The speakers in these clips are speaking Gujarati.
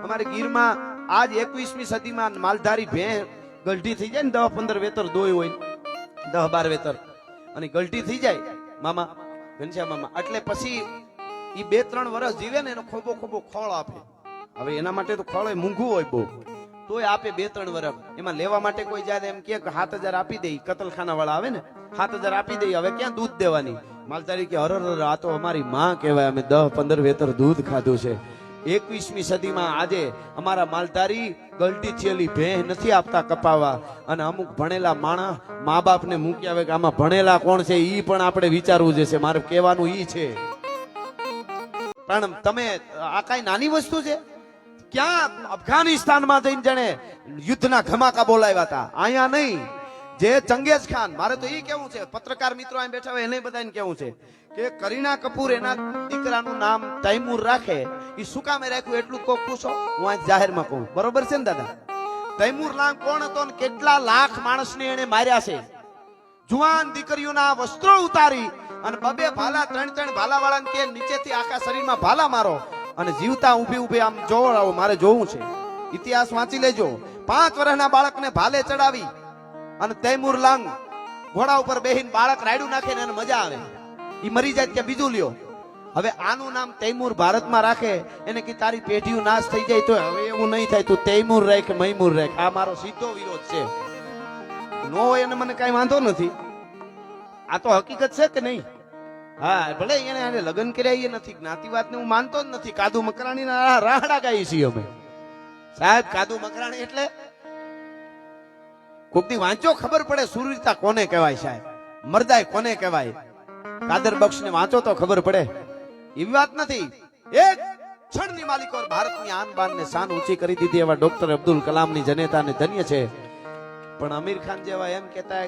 અમારે ગીરમાં આજ 21મી સદીમાં માલધારી ભેં ગલઢી થઈ જાય ને 10-15 વેતર દોય હોય 10-12 વેતર અને ગલઢી થઈ જાય મામા ઘનશ્યામ મામા એટલે પછી ઈ 2-3 વર્ષ જીવે ને એનો ખોબો ખોબો ખોળ આપે. હવે એના માટે તો ખોળ મૂંઘું હોય બહુ, તોય આપે 2-3 વર્ષ. એમાં લેવા માટે કોઈ જાય એમ કે 7,000 આપી દે, કતલખાના વાળા આવે ને 7,000 આપી દે. હવે ક્યાં દૂધ દેવાની? માલધારી કે હરર આ તો અમારી માં કહેવાય, અમે 10-15 વેતર દૂધ ખાધું છે. 21મી સદીમાં આજે અમારા માલધારી ગલટી થયેલી ભેં નથી આપતા કપાવા. અને અમુક ભણેલા માણસ મા બાપ ને મૂકી આવે કે આમાં ભણેલા કોણ છે ઈ પણ આપણે વિચારવું જશે. મારે કહેવાનું ઈ છે. પણ તમે આ કઈ નાની વસ્તુ છે? ક્યાં અફઘાનિસ્તાનમાં જઈને જાણે યુદ્ધના ધમાકા બોલાવ્યા હતા, અહીંયા નહીં. જે ચંગેઝ ખાન, મારે તો ઈ કેવું છે, પત્રકાર મિત્રો અહીં બેઠા હોય એને બધાને કેવું છે કે કરીના કપૂર એના દીકરાનું નામ તૈમૂર રાખે, ઈ શું કામે રાખ્યું એટલું કોક પૂછો. હું આ જાહેરમાં કહું, બરોબર છે ને દાદા? તૈમૂર નામ કોણ હતો ને કેટલા લાખ માણસને એને માર્યા છે. જુવાન દીકરીઓના વસ્ત્રો ઉતારી અને 2 ભાલા 3 ભાલા વાળાને કે નીચેથી આખા શરીરમાં ભાલા મારો અને જીવતા ઊભી આમ જોવો, મારે જોવું છે. ઇતિહાસ વાંચી લેજો. 5 વર્ષના બાળકને ભાલે ચડાવી અને તૈમૂર લાંગ ઘોડા ઉપર બેહીને બાળક રાયડું નાખે ને એને મજા આવે. ઈ મરી જાય કે બીજું લ્યો. હવે આનું નામ તૈમૂર ભારતમાં રાખે, એને કે તારી પેઢીઓ નાશ થઈ જાય તો હવે એવું નહીં થાય, તું તૈમૂર રાખ મૈમૂર રાખ. આ મારો સીધો વિરોધ છે. નો હોય એને મને કઈ વાંધો નથી, આ તો હકીકત છે કે નહીં? હા, ભલે એને લગ્ન કર્યા એ નથી, જ્ઞાતિવાદ ને હું માનતો જ નથી. કાદુ મકરાણી ના રાહડા ગાઈએ છીએ અમે સાહેબ. કાદુ મકરાણી એટલે કોક દી વાંચો ખબર પડે સુરવીરતા કોને કહેવાય સાહેબ, મરદાઈ કોને કહેવાય. કાદર બક્ષ ને વાંચો તો ખબર પડે. એવી વાત નથી. એક ક્ષણની માલિકો ભારતની આન બાન ને શાન ઊંચી કરી દીધી એવા ડોક્ટર અબ્દુલ કલામની જનેતાને ધન્ય છે. પણ અમીર ખાન જેવા એમ કહેતા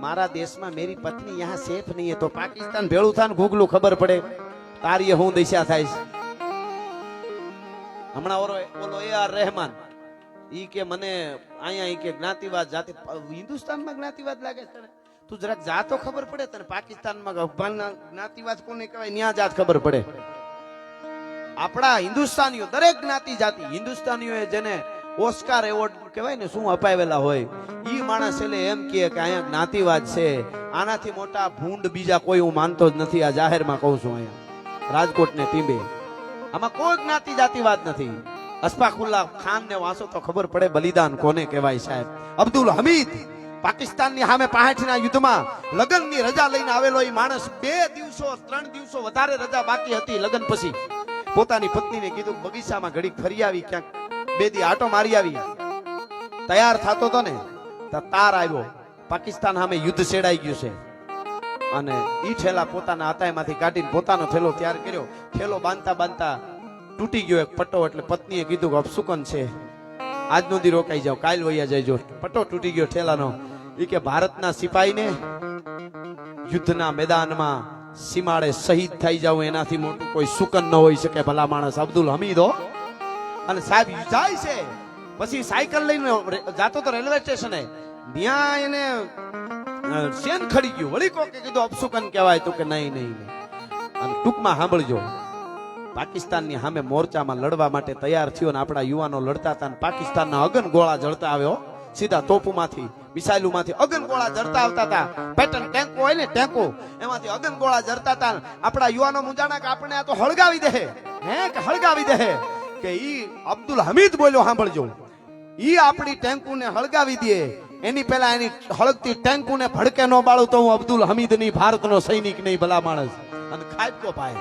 મારા દેશમાં મેરી પત્ની યહાં સેફ નહીં હે, તો પાકિસ્તાન ભેળું થાય ને ઘૂગલું ખબર પડે તારી હું દિશા થાય. હમણાં ઓલો AR રહેમાન ઈ કે મને અહીંયા ઈ કે જ્ઞાતિવાદ જાતિ, હિન્દુસ્તાનમાં જ્ઞાતિવાદ લાગે છે. તું જરાક જા તો ખબર પડે તને. પાકિસ્તાનમાં અફઘાનના જ્ઞાતિવાદ કોને કહેવાય ન્યા જાત ખબર પડે. આપણા હિન્દુસ્તાનીઓ દરેક જ્ઞાતિ જાતિ હિન્દુસ્તાનીઓએ જેને ઓસ્કાર એવોર્ડ કહેવાય ને શું અપાવેલા હોય, ઈ માણસ એટલે એમ કહે કે અહીંયા જ્ઞાતિવાદ છે. આનાથી મોટા ભૂંડ બીજા કોઈ હું માનતો જ નથી. આ જાહેરમાં કહું છું, અહીંયા રાજકોટ ને ટીંબે આમાં કોઈ જ્ઞાતિ જાતિવાદ નથી. અશફાકુલ્લા ખાન ને વાંચો તો ખબર પડે બલિદાન કોને કહેવાય સાહેબ. અબ્દુલ હમીદ પાકિસ્તાનની સામે 65ના યુદ્ધમાં લગ્નની રજા લઈને આવેલો એ માણસ 2 દિવસો 3 દિવસો વધારે રજા બાકી હતી લગ્ન પછી પોતાની પત્નીને કીધું બગીચામાં ઘડીક ફરી આવી, ક્યાંક 2 દી આટો મારી આવી. તૈયાર થતો તો ને તો તાર આવ્યો. પાકિસ્તાન સામે યુદ્ધ છેડાઈ ગયું છે અને ઈ ઠેલા પોતાના હાથામાંથી કાઢીને પોતાનો થેલો તૈયાર કર્યો. થેલો બાંધતા બાંધતા તૂટી ગયો એક પટ્ટો. એટલે પત્નીએ કીધું કે અપસુકન છે, આજનો દી રોકાઈ જાવ, કાલ વૈયા જઈજો. પટ્ટો તૂટી ગયો ઠેલાનો. ઈ કે ભારતના સિપાહીને યુદ્ધના મેદાનમાં સીમાડે શહીદ થઈ જાવ એનાથી મોટું કોઈ સુકન ન હોઈ શકે. ભલા માણસ અબ્દુલ હમીદો. અને સાહેબ જાય છે પછી સાયકલ લઈને જાતો તો રેલવે સ્ટેશને, ત્યાં એને શેન ખડી ગયું. વળી કોકે કીધું અપસુકન કહેવાય તો કે નહીં. અને ટૂંકમાં સાંભળજો, પાકિસ્તાનની સામે મોરચામાં લડવા માટે તૈયાર થયો ને આપણા યુવાનો લડતા હતા. પાકિસ્તાનના અગન ગોળા જડતા આવ્યો, સીધા તોપુમાંથી મિસાઇલોમાંથી અગન ગોળા જડતા આવતા હતા. પેટર્ન ટેન્કો હોય ને ટેન્કો, એમાંથી અગન ગોળા જડતા હતા. આપણા યુવાનો મુંજાણા કે આપણે આ તો હળગાવી દે હે કે હળગાવી દે કે ઈ અબ્દુલ હમીદ બોલ્યો સાંભળજો, ઈ આપણી ટેન્કુને હળગાવી દે એની પહેલા એની હળગતી ટેન્કુને ભડકે ન બાળું તો હું અબ્દુલ હમીદ ની ભારતનો સૈનિક નહીં. ભલા માણસ. અને ખાઈકો ભાઈ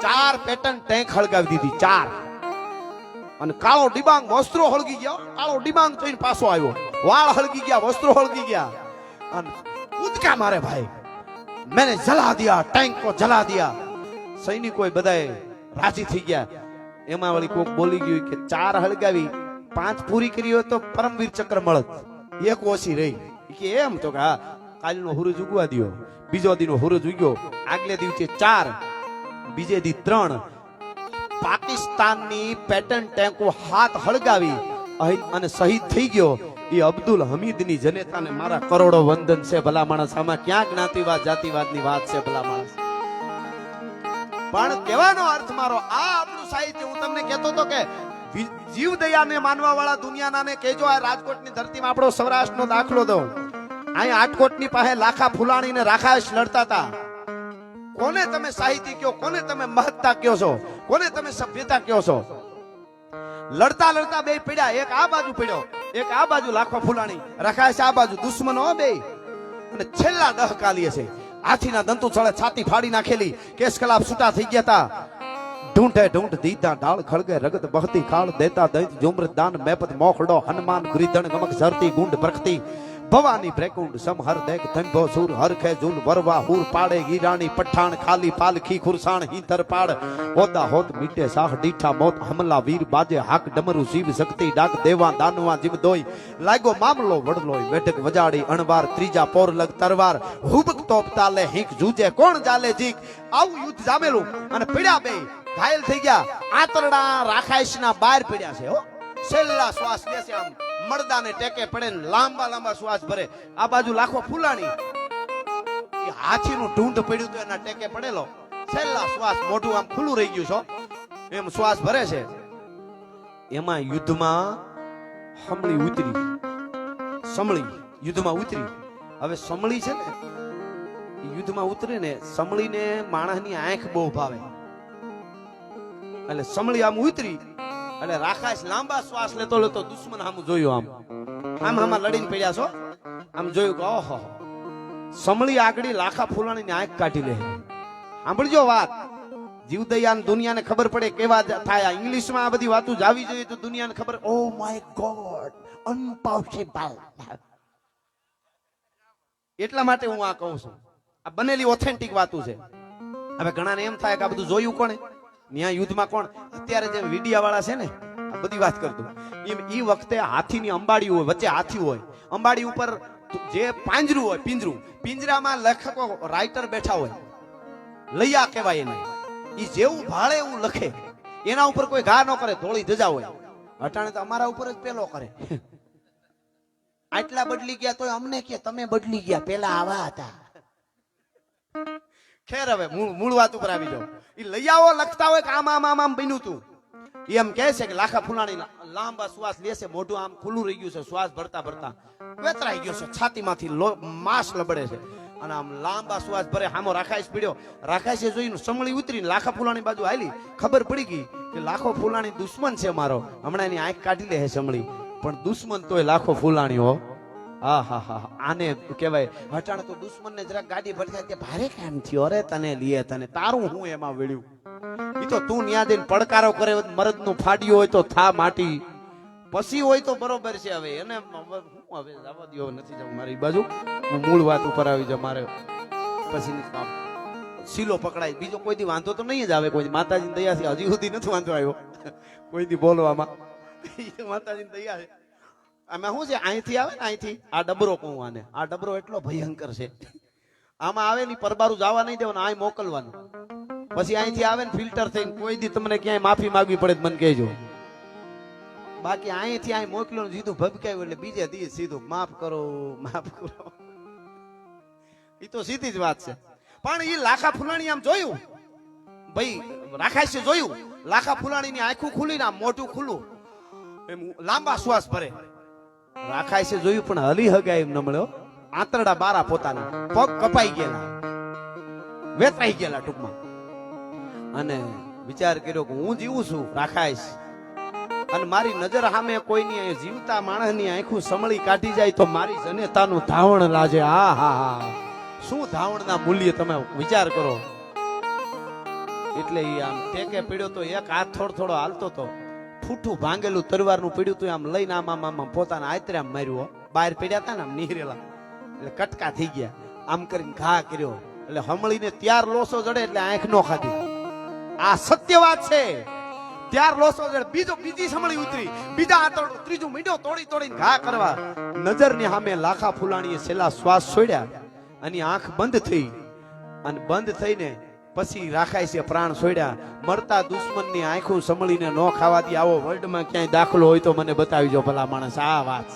4 પેટર્ન ટેન્ક હળગાવી દીધી, 4. અને કાળો ડિબાંગ વસ્ત્રો હળગી ગયા. કાળો ડિબાંગ થઈને પાછો આવ્યો. વાળ હળગી ગયા, વસ્ત્રો હળગી ગયા અને કૂદકા મારે ભાઈ. મેને જલા દિયા, ટેન્ક કો જલા દિયા. સૈનિકો બધાએ રાજી થઈ ગયા. એમાં વળી કોક બોલી ગયું કે 4 હળગાવી 5 પૂરી કરી હોય તો પરમવીર ચક્ર મળત, 1 ઓછી રહી. કે એમ તો કે હા, કાલનો હુરજ ઉગવા દિયો. બીજો દીનો હુરજ ઉગ્યો. આગલે દિવસે 4, બીજે દી 3. પાકિસ્તાનની પેટર્ન ટેન્કો હાથ હળગાવી અને શહીદ થઈ ગયો. એ અબ્દુલ હમીદની જનેતાને મારા કરોડો વંદન છે. ભલા માણસ. આમાં ક્યાં જ્ઞાતિવાદ જાતિવાદની વાત છે? ભલા માણસ. પણ કહેવાનો અર્થ મારો આ આપણું સાહિત્ય હું તમને કહેતો હતો કે જીવ દયાને માનવા વાળા દુનિયાના ને કહેજો આ રાજકોટની ધરતીમાં આપણો સૌરાષ્ટ્રનો દાખલો દઉં. અહીંયા આટકોટની પાસે લાખા ફુલાણી ને રાખાશ લડતા હતા. કોને તમે સાહિત્ય કયો, કોને તમે મહત્તા કયો છો, કોને તમે સભ્યતા કયો છો? લડતા લડતા બે પડ્યા, એક આ બાજુ પડ્યો, એક આ બાજુ લાખો ફુલાણી, રાખાશ આ બાજુ, દુશ્મનો બે. અને છેલ્લા 10 કાલીએ છે હાથીના દંતુ છળે છાતી ફાડી નાખેલી, કેસ કલાપ છૂટા થઈ ગયા હતા. ઢૂંઢે ઢૂંઢ દીધા ઢાળ ખળગે રગત બહતી ખાળ દેતા દૈત જુમૃત દાન મેપત મોખડો હનુમાન ગુરીધણ ગમક ઝરતી ગુંડ બરખતી ભવાની બ્રેકુંડ સમહર દેખ ધંભો સુર હરખે જુલ વરવા હુર પાડે ગીરાણી પઠાણ ખાલી પાલખી ખુરસાણ હિંતર પાડ હોતા હોત મીટે સાહ દીઠા મોત હમલા વીર બાજે હાક ડમરુ શિવ શક્તિ ડાક દેવા દાનવા જીવ દોઈ લાગ્યો મામલો વડલોય વેઢક વજાડી અણવાર ત્રીજા પોર લગ તરવાર હુબક તોપ તાલે હિંક જૂજે કોણ જાલે જીક. આવું યુદ્ધ જામેલું અને પીડ્યા બે ઘાયલ થઈ ગયા. આતરડા રાખાઈશના બહાર પડ્યા છે હો. છેલ્લા શ્વાસ લે છે, આમ મળદાને ટેકે પડે ને લાંબા લાંબા શ્વાસ ભરે. આ બાજુ લાખો ફુલાણી એ હાથીનું ઢૂંઢ પડ્યું તો એના ટેકે પડેલો. છેલ્લા શ્વાસ મોઢું આમ ખુલ્લું રહી ગયું છો એમ શ્વાસ ભરે છે. એમાં યુદ્ધમાં સમળી ઉતરી, સમળી યુદ્ધમાં ઉતરી. હવે સમળી છે ને યુદ્ધમાં ઉતરે ને સમળીને માણસની આંખ બહુ ભાવે એટલે સમળી આમ ઉતરી એટલે રાખાશ લાંબા શ્વાસ લેતો લેતો દુશ્મન સામું જોયું, આમ આમાં લડીને પડ્યા છો. આમ જોયું કે ઓહો સમળી આગળ લાખા ફૂલાણીની આંખ કાઢી લે. સાંભળજો વાત, જીવદયાન દુનિયાને ખબર પડે કેવા થાય. ઇંગ્લિશમાં આ બધી વાતો જાવી જોઈએ તો દુનિયાને ખબર. Oh my god, unpossible. એટલા માટે હું આ કહું છું, આ બનેલી ઓથેન્ટિક વાતો છે. હવે ઘણાને એમ થાય કે આ બધું જોયું કોણે, ન્યા યુદ્ધમાં કોણ? અત્યારે જે મીડિયા વાળા છે ને આ બધી વાત કરતું એમ ઈ વખતે હાથીની અંબાડી હોય, વચ્ચે હાથી હોય, અંબાડી ઉપર જે પાંજરું હોય, પિંજરું, પિંજરામાં લેખકો રાઇટર બેઠા હોય, લૈયા કહેવાય એને. ઈ જેવું ભાળે એવું લખે, એના ઉપર કોઈ ઘા ન કરે, ધોળી ધજા હોય. અટાણે તો અમારા ઉપર જ પેલો કરે. આટલા બદલી ગયા તો અમને કે તમે બદલી ગયા, પેલા આવા હતા. ખેર હવે મૂળ વાત ઉપર આવી જાવ. એ લૈયાઓ લખતા હોય કે આમ આમ આમ આમ બન્યું તું. એમ કહે છે કે લાખા ફુલાણી લાંબા શ્વાસ લે છે, મોઢું આમ ખુલ્લું રહી ગયું છે, શ્વાસ ભરતા ભરતા વેતરાઈ ગયો છે, છાતીમાંથી માંસ લબડે છે અને આમ લાંબા શ્વાસ ભરે. હામો રાખાઈશ પીડ્યો. રાખાઈશે જોઈને સમળી ઉતરીને લાખા ફુલાણી બાજુ હાલી. ખબર પડી ગઈ કે લાખો ફુલાણી દુશ્મન છે મારો, હમણાં એની આંખ કાઢી લે છે સમળી, પણ દુશ્મન તોય લાખો ફુલાણી હો. હા હા હા, આને કહેવાય. હટાણે તો દુશ્મન ને જરાક ગાડી ભરતા કે ભારે કામ થયો, અરે તને લીએ તને તારું હું એમાં વળ્યું. ઈ તો તું ન્યા દઈને પડકારો કરે, મરદ નું ફાડ્યું હોય તો થા માટી, પછી હોય તો બરોબર છે. હવે એને હું હવે જવા દો, નથી જવું મારી બાજુ. હું મૂળ વાત ઉપર આવી જાઉં. મારે પછી કામ સીલો પકડાય, બીજો કોઈ દી વાંધો તો નહીં જ આવે. કોઈ માતાજીની દયાથી હજી સુધી નથી વાંધો આવ્યો કોઈ દી બોલવામાં. માતાજીની દયા છે. આમાં શું છે, અહીંથી આવે ને, અહીંથી આ ડબરો કહું આને, આ ડબરો એટલો ભયંકર છે. આમાં આવે ને પરબારું જવા નહીં દેવાનું, અહીં મોકલવાનું. પછી અહીંથી આવે ને ફિલ્ટર થઈને કોઈ દી તમને ક્યાંય માફી માંગવી પડે મને કહેજો. બાકી અહીંથી અહીં મોકલો ને સીધું ભબકાયું એટલે બીજે દી સીધું માફ કરો માફ કરો. એ તો સીધી જ વાત છે. પણ એ લાખા ફુલાણી આમ જોયું ભાઈ, રાખાશે જોયું, લાખા ફુલાણી ની આંખું ખુલી ને મોઢું ખુલ્લું, એમ લાંબા શ્વાસ ભરે. રાખાશે જોયું પણ હલી હગાય એમ ન મળ્યો. આંતરડા બારા પોતાના, પગ કપાઈ ગયેલા, વેતરાઈ ગયેલા ટૂંકમાં. અને વિચાર કર્યો કે હું જીવું છું રાખાઈશ, અને મારી નજર સામે કોઈની જીવતા માણસની આંખું સમળી કાઢી જાય તો મારી જનેતાનું ધાવણ લાજે. હા હા હા, શું ધાવણના મૂલ્ય તમે વિચાર કરો. એટલે આમ ટેકે પીડ્યો તો એક હાથ થોડો હાલતો તો, ફૂઠું ભાંગેલું તરવારનું પીડ્યું તું, આમ લઈને આમ પોતાના આયત્રે આમ માર્યું. બહાર પીડ્યા હતા ને આમ નીહરેલા, એટલે કટકા થઈ ગયા. આમ કરીને ઘા કર્યો એટલે હમળીને ત્યાર લોસો જડે એટલે આંખ નો ખાધી. આ સત્ય વાત છે. ત્યાર લોસો જડે, બીજી સમળી ઉતરી, બીજા આતરડું, ત્રીજું મીંડો તોડીને ઘા કરવા. નજરની સામે લાખા ફુલાણીએ છેલ્લા શ્વાસ છોડ્યા અને આંખ બંધ થઈ, અને બંધ થઈને પછી રાખાય છે પ્રાણ છોડ્યા. મરતા દુશ્મનની આંખું સમળીને ન ખાવાથી આવો વર્લ્ડમાં ક્યાંય દાખલો હોય તો મને બતાવીજો ભલા માણસ. આ વાત